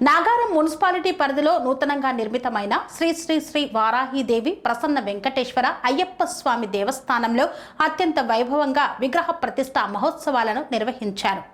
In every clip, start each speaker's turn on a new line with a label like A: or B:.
A: Nagaram municipality పరిధిలో నూతనంగా నిర్మితమైన శ్రీ శ్రీ శ్రీ వారాహీదేవి ప్రసన్న వెంకటేశ్వర అయ్యప్ప స్వామి దేవస్థానంలో అత్యంత వైభవంగా విగ్రహ ప్రతిష్ఠా మహోత్సవాలను నిర్వహించారు.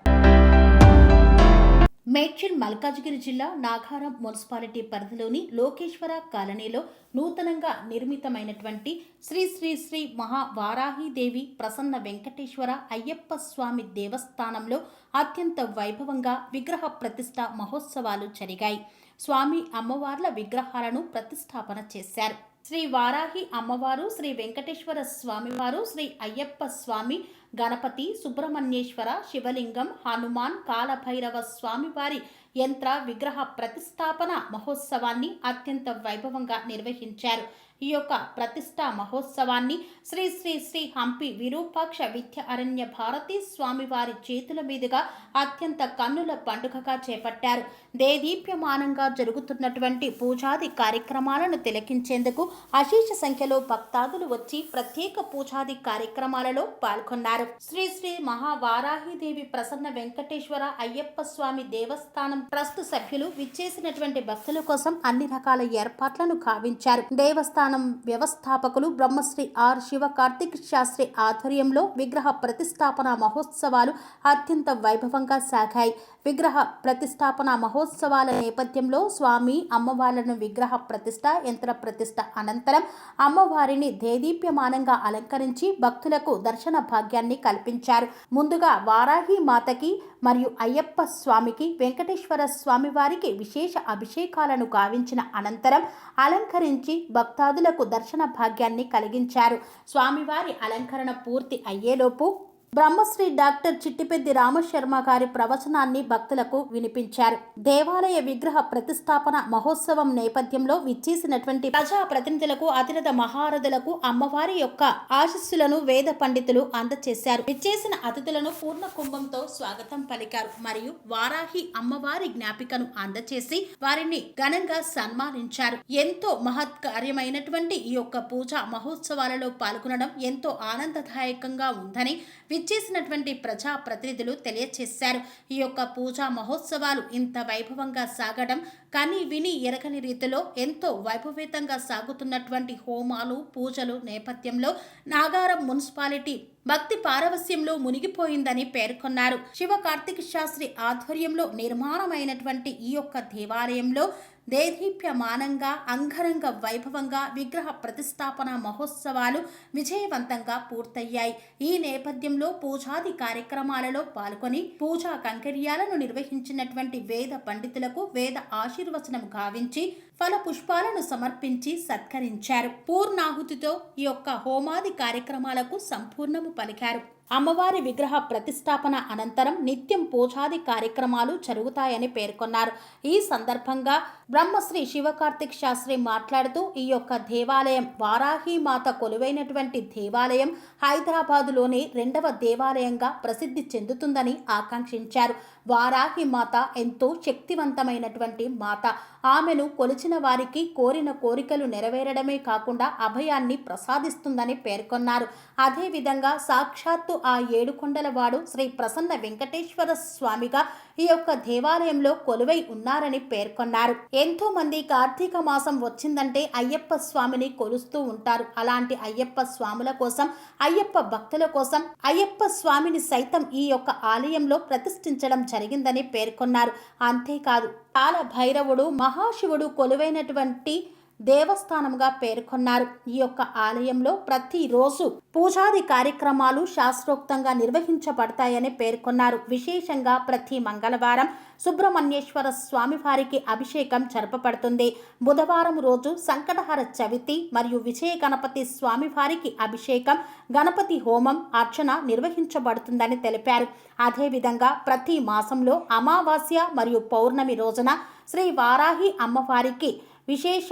A: మేడ్చల్ మల్కాజ్గిరి జిల్లా నాగారం మున్సిపాలిటీ పరిధిలోని లోకేశ్వర కాలనీలో నూతనంగా నిర్మితమైనటువంటి శ్రీ శ్రీ శ్రీ మహావారాహీదేవి ప్రసన్న వెంకటేశ్వర అయ్యప్ప స్వామి దేవస్థానంలో అత్యంత వైభవంగా విగ్రహ ప్రతిష్ఠ మహోత్సవాలు జరిగాయి. స్వామి అమ్మవార్ల విగ్రహాలను ప్రతిష్టాపన చేశారు. శ్రీ వారాహి అమ్మవారు, శ్రీ వెంకటేశ్వర స్వామివారు, శ్రీ అయ్యప్ప స్వామి, గణపతి, సుబ్రహ్మణ్యేశ్వర, శివలింగం, హనుమాన్, కాలభైరవ స్వామివారి యంత్ర విగ్రహ ప్రతిష్టాపన మహోత్సవాన్ని అత్యంత వైభవంగా నిర్వహించారు. ఈ యొక్క ప్రతిష్టా మహోత్సవాన్ని శ్రీ శ్రీ శ్రీ హంపి విరూపాక్ష విద్య అరణ్య భారతీ స్వామివారి చేతుల మీదుగా అత్యంత కన్నుల పండుగగా చేపట్టారు. దేదీప్యమానంగా జరుగుతున్నటువంటి పూజాది కార్యక్రమాలను తిలకించేందుకు అశేష సంఖ్యలో భక్తాదులు వచ్చి ప్రత్యేక పూజాది కార్యక్రమాలలో పాల్గొన్నారు. శ్రీ శ్రీ మహావారాహీదేవి ప్రసన్న వెంకటేశ్వర అయ్యప్ప స్వామి దేవస్థానం ట్రస్ట్ సభ్యులు విచ్చేసినటువంటి భక్తుల కోసం అన్ని రకాల ఏర్పాట్లను గావించారు. దేవస్థానం వ్యవస్థాపకులు బ్రహ్మశ్రీ ఆర్ శివ కార్తిక్ శాస్త్రి ఆధ్వర్యంలో విగ్రహ ప్రతిష్టాపన మహోత్సవాలు అత్యంత వైభవంగా సాగాయి. విగ్రహ ప్రతిష్టాపన మహోత్సవాల నేపథ్యంలో స్వామి అమ్మవార్లను విగ్రహ ప్రతిష్ట, యంత్ర ప్రతిష్ట అనంతరం అమ్మవారిని దేదీప్యమానంగా అలంకరించి భక్తులకు దర్శన భాగ్యాన్ని కల్పించారు. ముందుగా వారాహి మాతకి మరియు అయ్యప్ప స్వామికి, వెంకటేశ్వర స్వామివారికి విశేష అభిషేకాలను గావించిన అనంతరం అలంకరించి భక్తాదులకు దర్శన భాగ్యాన్ని కలిగించారు. స్వామివారి అలంకరణ పూర్తి అయ్యేలోపు బ్రహ్మశ్రీ డాక్టర్ చిట్టిపెద్ది రామశర్మ గారి ప్రవచనాన్ని భక్తులకు వినిపించారు. దేవాలయ విగ్రహ ప్రతిష్టాపన మహోత్సవం నేపథ్యంలో విచ్చేసినటువంటి ప్రజా ప్రతినిధులకు, అతిరథ మహారథులకు అమ్మవారి యొక్క ఆశీస్సులను వేద పండితులు అందచేశారు. విచ్చేసిన అతిథులను పూర్ణ కుంభంతో స్వాగతం పలికారు. మరియు వారాహి అమ్మవారి జ్ఞాపికను అందచేసి వారిని ఘనంగా సన్మానించారు. ఎంతో మహత్కార్యమైనటువంటి ఈ యొక్క పూజా మహోత్సవాలలో పాల్గొనడం ఎంతో ఆనందదాయకంగా ఉందని విచ్చేసినటువంటి ప్రజా ప్రతినిధులు తెలియచేశారు. ఈ యొక్క పూజా మహోత్సవాలు ఇంత వైభవంగా సాగడం కని విని ఎరగని రీతిలో ఎంతో వైభవేతంగా సాగుతున్నటువంటి హోమాలు, పూజలు నేపథ్యంలో నాగారం మున్సిపాలిటీ భక్తి పారవస్యంలో మునిగిపోయిందని పేర్కొన్నారు. శివ కార్తిక్ శాస్త్రి ఆధ్వర్యంలో నిర్మాణమైనటువంటి ఈ యొక్క దేవాలయంలో దేదీప్యమానంగా అంగరంగ వైభవంగా విగ్రహ ప్రతిష్టాపన మహోత్సవాలు విజయవంతంగా పూర్తయ్యాయి. ఈ నేపథ్యంలో పూజాది కార్యక్రమాలలో పాల్గొని పూజా కైంకర్యాలను నిర్వహించినటువంటి వేద పండితులకు వేద ఆశీర్వచనం గావించి ఫల పుష్పాలను సమర్పించి సత్కరించారు. పూర్ణాహుతితో ఈ యొక్క హోమాది కార్యక్రమాలకు సంపూర్ణము పలికారు. అమ్మవారి విగ్రహ ప్రతిష్టాపన అనంతరం నిత్యం పూజాది కార్యక్రమాలు జరుగుతాయని పేర్కొన్నారు. ఈ సందర్భంగా బ్రహ్మశ్రీ శివకార్తిక్ శాస్త్రి మాట్లాడుతూ ఈ యొక్క దేవాలయం వారాహి మాత కొలువైనటువంటి దేవాలయం హైదరాబాదులోని 2వ దేవాలయంగా ప్రసిద్ధి చెందుతుందని ఆకాంక్షించారు. వారాహి మాత ఎంతో శక్తివంతమైనటువంటి మాత. ఆమెను కొలిచిన వారికి కోరిన కోరికలు నెరవేరడమే కాకుండా అభయాన్ని ప్రసాదిస్తుందని పేర్కొన్నారు. అదేవిధంగా సాక్షాత్తు ఆ 7 కొండలవాడు శ్రీ ప్రసన్న వెంకటేశ్వర స్వామిగా ఈ యొక్క దేవాలయంలో కొలువై ఉన్నారని పేర్కొన్నారు. ఎంతో మంది కార్తీక మాసం వచ్చిందంటే అయ్యప్ప స్వామిని కొలుస్తూ ఉంటారు. అలాంటి అయ్యప్ప స్వాముల కోసం, అయ్యప్ప భక్తుల కోసం అయ్యప్ప స్వామిని సైతం ఈ యొక్క ఆలయంలో ప్రతిష్ఠించడం జరిగిందని పేర్కొన్నారు. అంతేకాదు కాల భైరవుడు, మహాశివుడు కొలువైనటువంటి దేవస్థానంగా పేర్కొన్నారు. ఈ యొక్క ఆలయంలో ప్రతిరోజు పూజాది కార్యక్రమాలు శాస్త్రోక్తంగా నిర్వహించబడతాయని పేర్కొన్నారు. విశేషంగా ప్రతి మంగళవారం సుబ్రహ్మణ్యేశ్వర స్వామివారికి అభిషేకం జరపబడుతుంది. బుధవారం రోజు సంకటహర చవితి మరియు విజయ గణపతి స్వామివారికి అభిషేకం, గణపతి హోమం, అర్చన నిర్వహించబడుతుందని తెలిపారు. అదేవిధంగా ప్రతి మాసంలో అమావాస్య మరియు పౌర్ణమి రోజున శ్రీ వారాహి అమ్మవారికి విశేష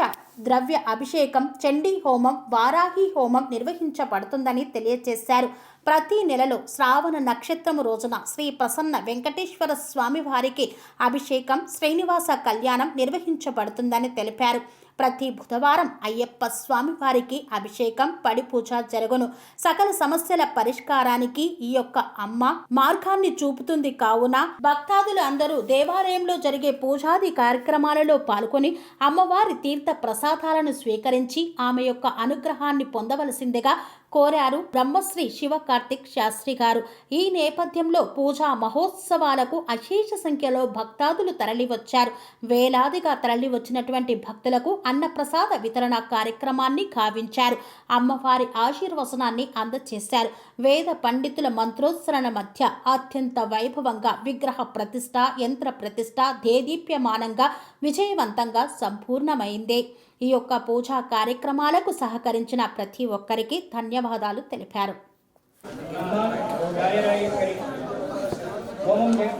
A: ద్రవ్య అభిషేకం, చండీ హోమం, వారాహి హోమం నిర్వహించబడుతుందని తెలియజేశారు. ప్రతి నెలలో శ్రావణ నక్షత్రము రోజున శ్రీ ప్రసన్న వెంకటేశ్వర స్వామి వారికి అభిషేకం, శ్రీనివాస కళ్యాణం నిర్వహించబడుతుందని తెలిపారు. ప్రతి బుధవారం అయ్యప్ప స్వామి వారికి అభిషేకం పడి పూజ జరుగును. సకల సమస్యల పరిష్కారానికి ఈ యొక్క అమ్మ మార్గాన్ని చూపుతుంది. కావున భక్తాదులు అందరూ దేవాలయంలో జరిగే పూజాది కార్యక్రమాలలో పాల్గొని అమ్మవారి తీర్థ ప్రసాదాలను స్వీకరించి ఆమె యొక్క అనుగ్రహాన్ని పొందవలసిందిగా కోరారు బ్రహ్మశ్రీ శివ కార్తిక్ శాస్త్రి గారు. ఈ నేపథ్యంలో పూజా మహోత్సవాలకు అశేష సంఖ్యలో భక్తాదులు తరలివచ్చారు. వేలాదిగా తరలివచ్చినటువంటి భక్తులకు అన్నప్రసాద వితరణ కార్యక్రమాన్ని గావించారు. అమ్మవారి ఆశీర్వచనాన్ని అందజేశారు. వేద పండితుల మంత్రోచ్చరణ మధ్య అత్యంత వైభవంగా విగ్రహ ప్రతిష్ట, యంత్ర ప్రతిష్ట దేదీప్యమానంగా విజయవంతంగా సంపూర్ణమైంది. ఈ యొక్క పూజా కార్యక్రమాలకు సహకరించిన ప్రతి ఒక్కరికి ధన్యవాదాలు తెలిపారు.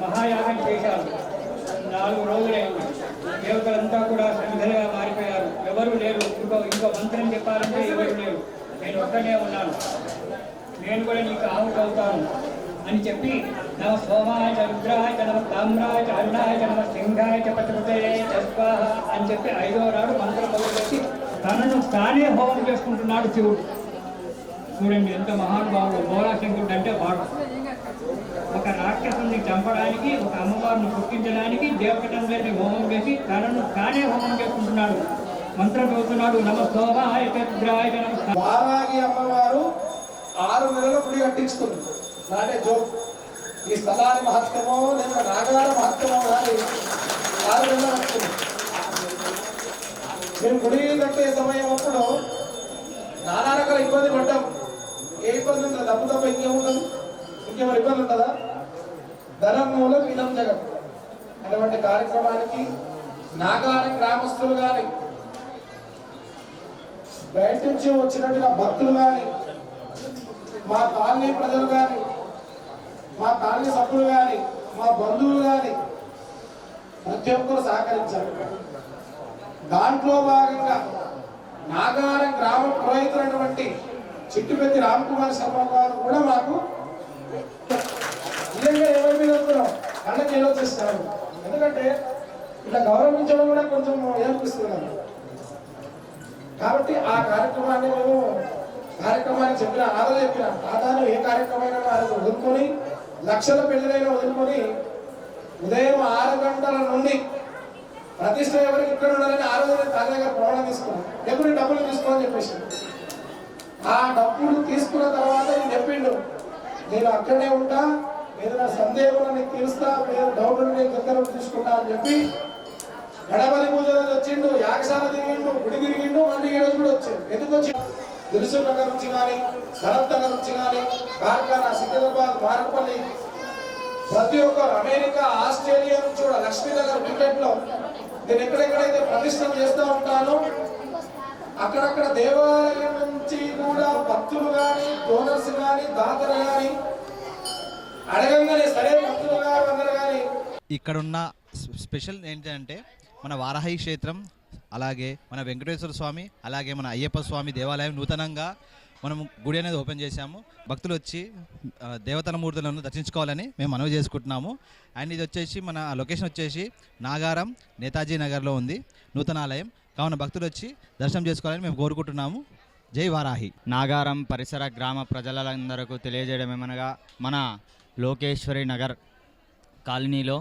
B: మహాయాగం చేశారు. 4 రోజులైంది. దేవతలంతా కూడా సన్నిధిగా మారిపోయారు. ఎవరు లేరు. ఇంకో మంత్రం చెప్పాలంటే ఎవరు లేరు. నేను ఒక్కనే ఉన్నాను. నేను కూడా నీకు ఆహుతవుతాను అని చెప్పి నమ సోమాయ చ రుద్రాయ చ నమ తామ్రాయ చ అరుణాయ చ నమ సింహాయ చ పతిపతయే చ స్వాహ అని చెప్పి 5వ నాడు మంత్రం మొదలుపెట్టి తనను తానే హోమం చేసుకుంటున్నాడు శివుడు. చూడండి ఎంత మహానుభావుడు. బోలాశంకుడు అంటే వాడు ఒక రాక్షసుని చంపడానికి, ఒక అమ్మవారిని పుట్టించడానికి దేవతలందరినీ హోమం చేసి తనను తానే హోమం చేసుకుంటున్నాడు. మంత్రం చదువుతున్నాడు. నమ సోమాయ చ రుద్రాయ చ నమ.
C: వారాహి అమ్మవారు 6 నెలల గుడి కట్టించుకుంది. నాటే జోక్ ఈ స్థలాన్ని మహత్వమో లేదా నాగాల మహత్వమో కానీ 6 నెలలు నడుస్తుంది. మేము గుడి కట్టే సమయం అప్పుడు నానా రకాల ఇబ్బంది పడ్డాం. ఏ ఇబ్బంది ఉంటుంది? డబ్బు తప్ప ఇంకేముంటుంది? ఇంకేమైనా ఇబ్బంది ఉంటుందా? ధనం మూలం ఇదం జగత్ అటువంటి కార్యక్రమానికి నాగాల గ్రామస్తులు కానీ, బయట నుంచి వచ్చినట్టుగా భక్తులు కానీ, మా కాలనీ ప్రజలు కానీ, మా కాలనీ సభ్యులు కానీ, మా బంధువులు కానీ ప్రతి ఒక్కరు సహకరించారు. దాంట్లో భాగంగా నాగారం గ్రామ పురోహితులైనటువంటి చిట్టుపెద్ది రామకుమార్ శర్మ గారు కూడా మాకు నిజంగా ఎవరి మీద కళ్ళకి ఏలోచిస్తారు. ఎందుకంటే ఇట్లా గౌరవించడం కూడా కొంచెం ఏర్పిస్తున్నారు. కాబట్టి ఆ కార్యక్రమాన్ని మేము చెప్పిన ఆరోజు చెప్పిన ఆదాను ఏ కార్యక్రమైనా వదులుకొని, లక్షల పెళ్లినైనా వదులుకొని ఉదయం 6 గంటల నుండి ప్రతిష్ట ఎవరికి ఇక్కడ ఉండాలని ఆ రోజు తాజా గారు ప్రమాణం తీసుకున్నాను. ఎప్పుడు డబ్బులు తీసుకోని చెప్పేసి ఆ డబ్బులు తీసుకున్న తర్వాత నేను చెప్పిండు, నేను అక్కడనే ఉంటా, ఏదైనా సందేహం నీకు తెలుస్తా, ఏదైనా డౌట్ నేను దగ్గర తీసుకుంటా అని చెప్పి గణపతి పూజ రోజు వచ్చిండు, యాగశాల తిరిగిండు, గుడి తిరిగిండు. మళ్ళీ ఈ రోజు కూడా వచ్చిండు. ఎందుకు వచ్చి దిల్సుఖ్ నగర్ నుంచి కానీ, భరత్ నగర్ నుంచి కానీ, కార్ఖానా, సికింద్రాబాద్, మారపల్లి, ప్రతి ఒక్కరు అమెరికా, ఆస్ట్రేలియా నుంచి కూడా లక్ష్మీనగర్ టికెట్ లో నేను ఎక్కడెక్కడైతే ప్రతిష్టం చేస్తూ ఉంటానో అక్కడక్కడ దేవాలయం నుంచి కూడా భక్తులు కానీ, డోనర్స్ కానీ, దాతలు కానీ అడగంగానే సరే భక్తులు గారు అందరు కానీ.
D: ఇక్కడున్న స్పెషల్ ఏంటంటే మన వారాహి క్షేత్రం, అలాగే మన వెంకటేశ్వర స్వామి, అలాగే మన అయ్యప్ప స్వామి దేవాలయం నూతనంగా మనం గుడి అనేది ఓపెన్ చేశాము. భక్తులు వచ్చి దేవతల మూర్తులను దర్శించుకోవాలని మేము మనవి చేసుకుంటున్నాము. అండ్ ఇది వచ్చేసి మన లొకేషన్ వచ్చేసి నాగారం నేతాజీ నగర్లో ఉంది నూతనాలయం. కావున భక్తులు వచ్చి దర్శనం చేసుకోవాలని మేము కోరుకుంటున్నాము. జై వారాహి.
E: నాగారం పరిసర గ్రామ ప్రజలందరికీ తెలియజేయడం ఏమనగా మన లోకేశ్వరి నగర్ కాలనీలో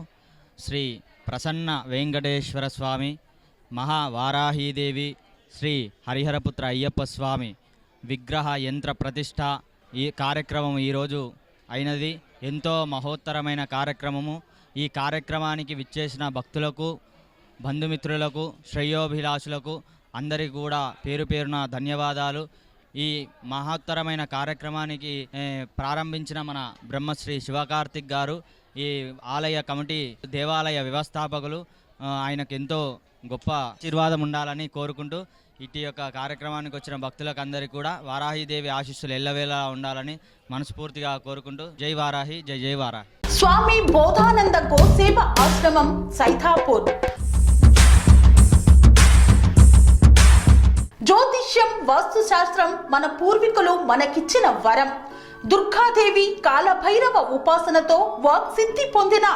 E: శ్రీ ప్రసన్న వెంకటేశ్వర స్వామి, మహావారాహీదేవి, శ్రీ హరిహరపుత్ర అయ్యప్ప స్వామి విగ్రహ యంత్ర ప్రతిష్ట ఈ కార్యక్రమం ఈరోజు అయినది. ఎంతో మహోత్తరమైన కార్యక్రమము. ఈ కార్యక్రమానికి విచ్చేసిన భక్తులకు, బంధుమిత్రులకు, శ్రేయోభిలాషులకు అందరికీ కూడా పేరు పేరున ధన్యవాదాలు. ఈ మహోత్తరమైన కార్యక్రమానికి ప్రారంభించిన మన బ్రహ్మశ్రీ శివకార్తిక్ గారు, ఈ ఆలయ కమిటీ, దేవాలయ వ్యవస్థాపకులు, ఆయనకు ఎంతో గొప్ప ఆశీర్వాదం ఉండాలని కోరుకుంటూ ఇటు యొక్క కార్యక్రమానికి వచ్చిన భక్తులకు అందరికీ కూడా వారాహిదేవి ఆశీస్సులు ఎల్లవేళ ఉండాలని మనస్ఫూర్తిగా కోరుకుంటూ జై వారాహి, జై జై వారాహి.
A: స్వామి బోధానంద గోసేవ ఆశ్రమం, సైథాపూర్. జ్యోతిష్యం, వాస్తుశాస్త్రం మన పూర్వీకులు మనకిచ్చిన వరం. దుర్గాదేవి, కాలభైరవ ఉపాసనతో వాక్సిద్ధి పొందిన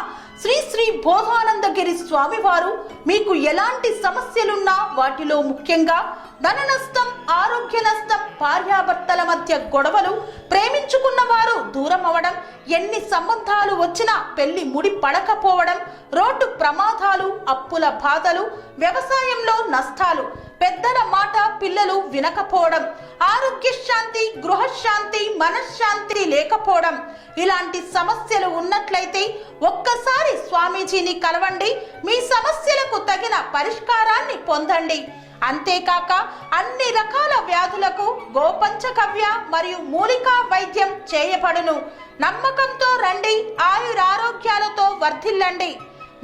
A: శ్రీ శ్రీ బోధానందగిరి స్వామివారు మీకు ఎలాంటి సమస్యలున్నా వాటిలో ముఖ్యంగా ధన నష్టం, ఆరోగ్య నష్టం, భార్యాభర్తల మధ్య గొడవలు, ప్రేమించుకున్న వారు దూరం అవడం, ఎన్ని సంబంధాలు వచ్చినా పెళ్లి ముడి పడకపోవడం, రోడ్డు ప్రమాదాలు, అప్పుల బాధలు, వ్యవసాయంలో నష్టాలు, పెద్దల మాట పిల్లలు వినకపోవడం, ఆరోగ్య శాంతి, గృహశాంతి, మనశ్శాంతి లేకపోవడం, ఇలాంటి సమస్యలు ఉన్నట్లయితే ఒక్కసారి స్వామీజీని కలవండి. మీ సమస్యలకు తగిన పరిష్కారాన్ని పొందండి. అంతేకాక అన్ని రకాల వ్యాధులకు గోపంచగవ్య మరియు మూలికా వైద్యం చేయబడును. నమ్మకంతో రండి, ఆయురారోగ్యాలతో వర్ధిల్లండి.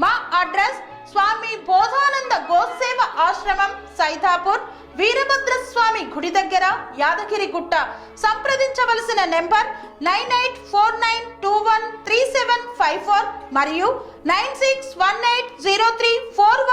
A: మా అడ్రస్ స్వామి బోధానంద గోసేవ ఆశ్రమం, సైదాపూర్, వీరభద్రస్వామి గుడి దగ్గర, యాదగిరిగుట్ట. సంప్రదించవలసిన నెంబర్ 9849213754 మరియు 96180341